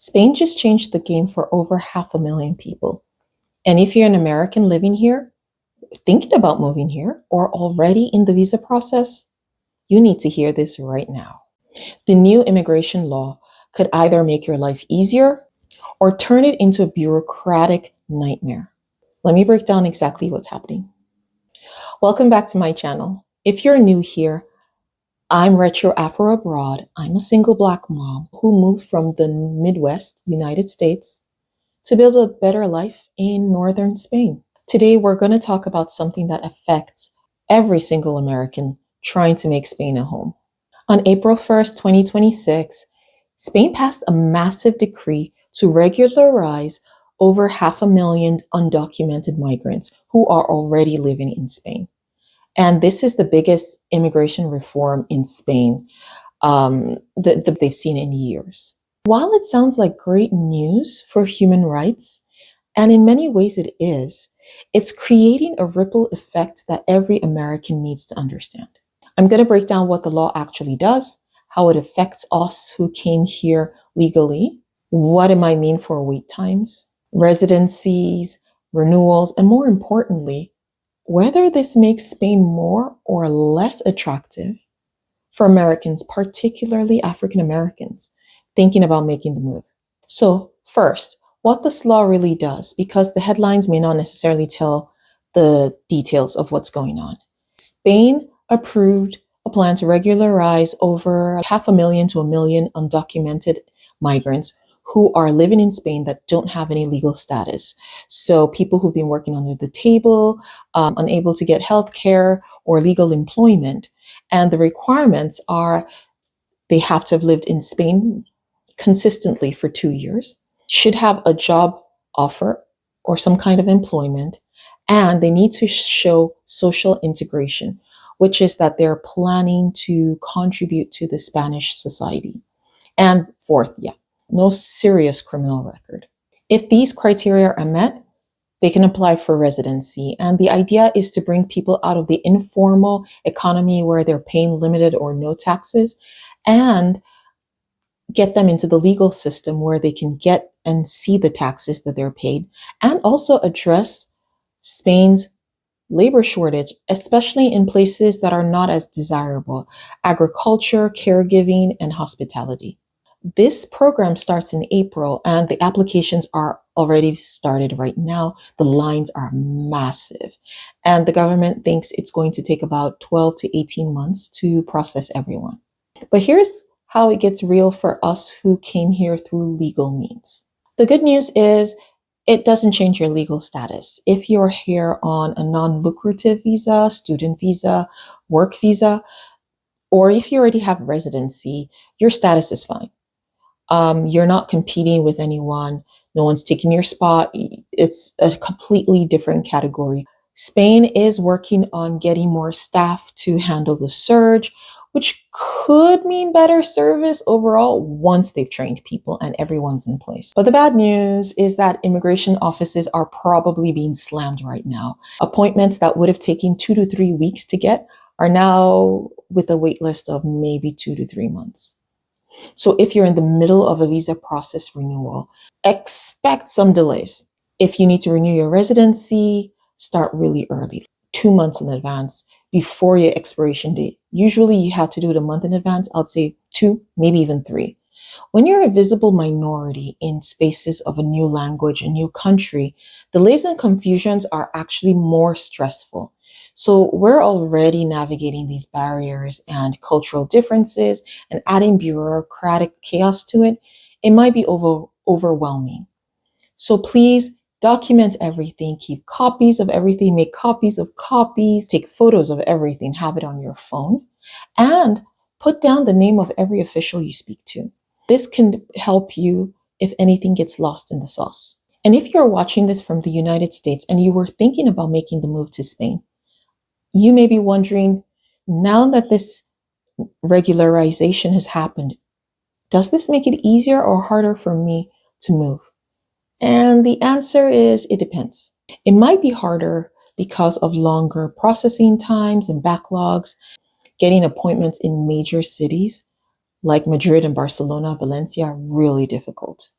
Spain just changed the game for over 500,000 people. And if you're an American living here, thinking about moving here, or already in the visa process, you need to hear this right now. The new immigration law could either make your life easier or turn it into a bureaucratic nightmare. Let me break down exactly what's happening. Welcome back to my channel. If you're new here, I'm Retro Afro Abroad. I'm a single Black mom who moved from the Midwest, United States, to build a better life in northern Spain. Today, we're going to talk about something that affects every single American trying to make Spain a home. On April 1st, 2026, Spain passed a massive decree to regularize over 500,000 undocumented migrants who are already living in Spain. And this is the biggest immigration reform in Spain that they've seen in years. While it sounds like great news for human rights, and in many ways it is, it's creating a ripple effect that every American needs to understand. I'm going to break down what the law actually does, how it affects us who came here legally, what it might mean for wait times, residencies, renewals, and more importantly, whether this makes Spain more or less attractive for Americans, particularly African Americans, thinking about making the move. So first, what this law really does, because the headlines may not necessarily tell the details of what's going on. Spain approved a plan to regularize over 500,000 to 1 million undocumented migrants who are living in Spain that don't have any legal status. So people who've been working under the table, unable to get health care or legal employment. And the requirements are they have to have lived in Spain consistently for 2 years, should have a job offer or some kind of employment, and they need to show social integration, which is that they're planning to contribute to the Spanish society. And fourth, no serious criminal record. If these criteria are met, they can apply for residency. And the idea is to bring people out of the informal economy where they're paying limited or no taxes and get them into the legal system where they can get and see the taxes that they're paid, and also address Spain's labor shortage, especially in places that are not as desirable: agriculture, caregiving, and hospitality. This program starts in April and the applications are already started right now. The lines are massive and the government thinks it's going to take about 12 to 18 months to process everyone. But here's how it gets real for us who came here through legal means. The good news is it doesn't change your legal status. If you're here on a non-lucrative visa, student visa, work visa, or if you already have residency, your status is fine. You're not competing with anyone. No one's taking your spot. It's a completely different category. Spain is working on getting more staff to handle the surge, which could mean better service overall once they've trained people and everyone's in place. But the bad news is that immigration offices are probably being slammed right now. Appointments that would have taken 2 to 3 weeks to get are now with a wait list of maybe 2 to 3 months. So if you're in the middle of a visa process renewal, expect some delays. If you need to renew your residency, start really early, 2 months in advance before your expiration date. Usually you have to do it a month in advance. I'd say 2, maybe even 3. When you're a visible minority in spaces of a new language, a new country, delays and confusions are actually more stressful. So we're already navigating these barriers and cultural differences, and adding bureaucratic chaos to it, it might be overwhelming. So please document everything, keep copies of everything, make copies of copies, take photos of everything, have it on your phone, and put down the name of every official you speak to. This can help you if anything gets lost in the sauce. And if you're watching this from the United States and you were thinking about making the move to Spain, you may be wondering, now that this regularization has happened, does this make it easier or harder for me to move? And the answer is, it depends. It might be harder because of longer processing times and backlogs. Getting appointments in major cities like Madrid and Barcelona, Valencia are really difficult.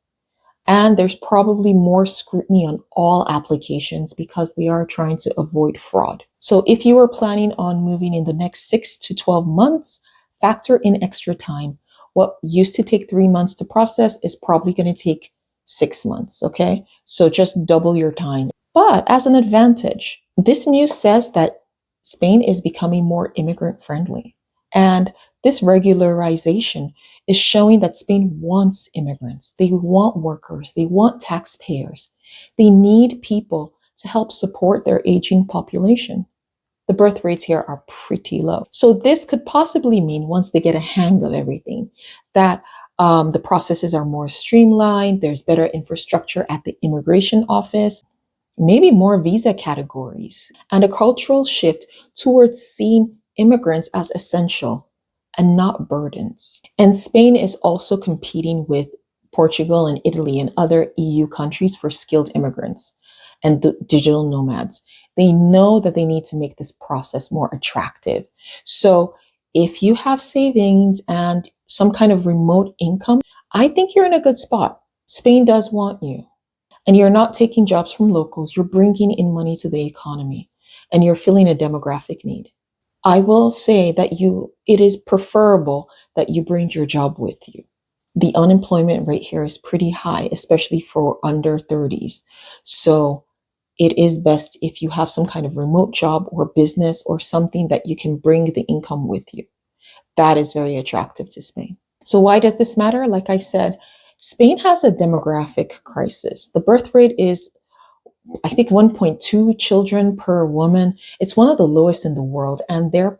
And there's probably more scrutiny on all applications because they are trying to avoid fraud. So if you are planning on moving in the next 6 to 12 months, factor in extra time. What used to take 3 months to process is probably going to take 6 months. Okay. So just double your time. But as an advantage, this news says that Spain is becoming more immigrant friendly. And this regularization is showing that Spain wants immigrants. They want workers. They want taxpayers. They need people to help support their aging population. The birth rates here are pretty low. So this could possibly mean, once they get a hang of everything, that the processes are more streamlined. There's better infrastructure at the immigration office, maybe more visa categories, and a cultural shift towards seeing immigrants as essential and not burdens. And Spain is also competing with Portugal and Italy and other EU countries for skilled immigrants and digital nomads. They know that they need to make this process more attractive. So if you have savings and some kind of remote income, I think you're in a good spot. Spain does want you. And you're not taking jobs from locals, you're bringing in money to the economy, and you're filling a demographic need. I will say that it is preferable that you bring your job with you. The unemployment rate here is pretty high, especially for under 30s. So it is best if you have some kind of remote job or business or something that you can bring the income with you. That is very attractive to Spain. So why does this matter? Like I said, Spain has a demographic crisis. The birth rate is, I think, 1.2 children per woman. It's one of the lowest in the world, and their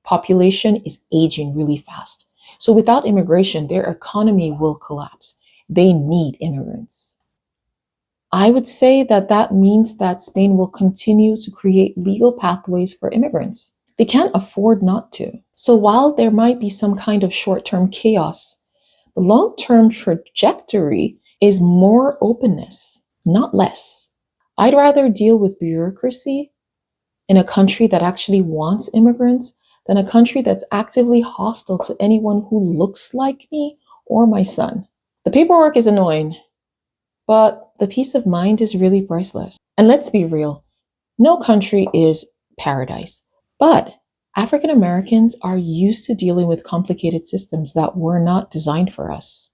population is aging really fast. So without immigration, their economy will collapse. They need immigrants. I would say that that means that Spain will continue to create legal pathways for immigrants. They can't afford not to. So while there might be some kind of short-term chaos, the long-term trajectory is more openness, not less. I'd rather deal with bureaucracy in a country that actually wants immigrants than a country that's actively hostile to anyone who looks like me or my son. The paperwork is annoying, but the peace of mind is really priceless. And let's be real, no country is paradise, but African Americans are used to dealing with complicated systems that were not designed for us.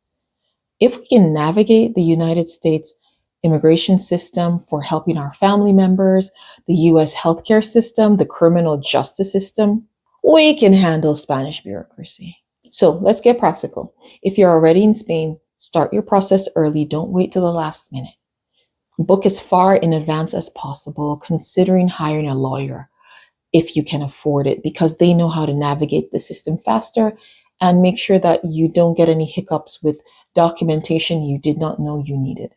If we can navigate the United States immigration system for helping our family members, the US healthcare system, the criminal justice system, we can handle Spanish bureaucracy. So let's get practical. If you're already in Spain, start your process early. Don't wait till the last minute. Book as far in advance as possible, considering hiring a lawyer if you can afford it, because they know how to navigate the system faster, and make sure that you don't get any hiccups with documentation you did not know you needed.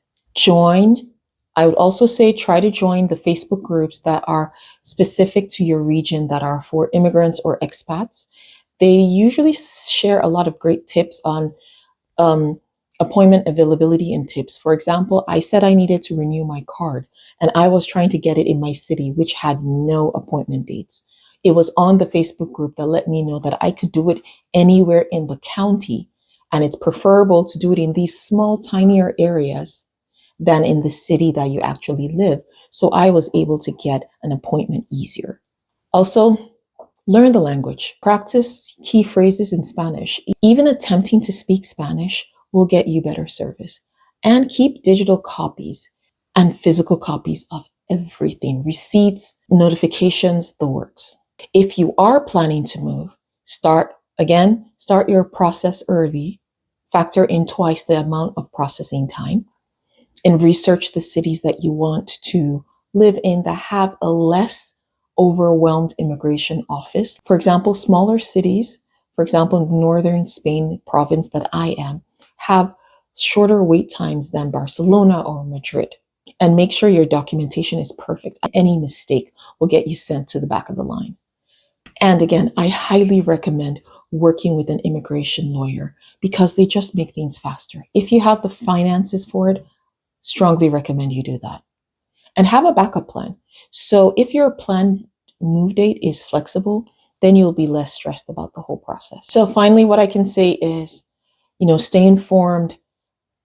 I would also say try to join the Facebook groups that are specific to your region that are for immigrants or expats. They usually share a lot of great tips on appointment availability and tips. For example, I said I needed to renew my card, and I was trying to get it in my city, which had no appointment dates. It was on the Facebook group that let me know that I could do it anywhere in the county, and it's preferable to do it in these small, tinier areas than in the city that you actually live. So I was able to get an appointment easier. Also, learn the language. Practice key phrases in Spanish. Even attempting to speak Spanish will get you better service. And keep digital copies and physical copies of everything, receipts, notifications, the works. If you are planning to move, start your process early, factor in twice the amount of processing time, and research the cities that you want to live in that have a less overwhelmed immigration office. For example, smaller cities, for example, in the northern Spain province that I am, have shorter wait times than Barcelona or Madrid. And make sure your documentation is perfect. Any mistake will get you sent to the back of the line. And again, I highly recommend working with an immigration lawyer because they just make things faster. If you have the finances for it, strongly recommend you do that. And have a backup plan. So if your planned move date is flexible, then you'll be less stressed about the whole process. So finally, what I can say is, stay informed,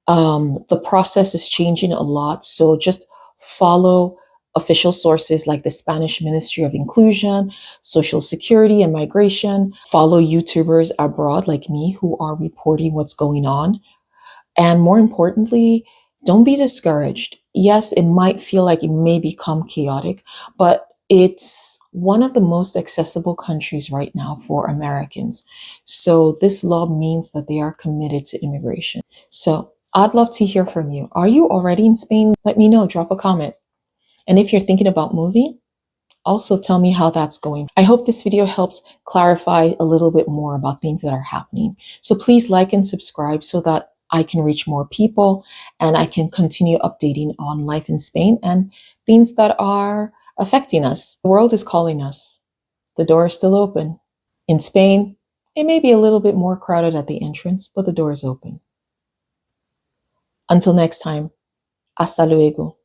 The process is changing a lot. So just follow official sources like the Spanish Ministry of Inclusion, Social Security and Migration. Follow YouTubers abroad like me who are reporting what's going on. And more importantly, don't be discouraged. Yes, it might feel like it may become chaotic, but it's one of the most accessible countries right now for Americans. So this law means that they are committed to immigration. So I'd love to hear from you. Are you already in Spain? Let me know, drop a comment. And if you're thinking about moving, also tell me how that's going. I hope this video helps clarify a little bit more about things that are happening. So please like and subscribe so that I can reach more people and I can continue updating on life in Spain and things that are affecting us. The world is calling us. The door is still open. In Spain, it may be a little bit more crowded at the entrance, but the door is open. Until next time, hasta luego.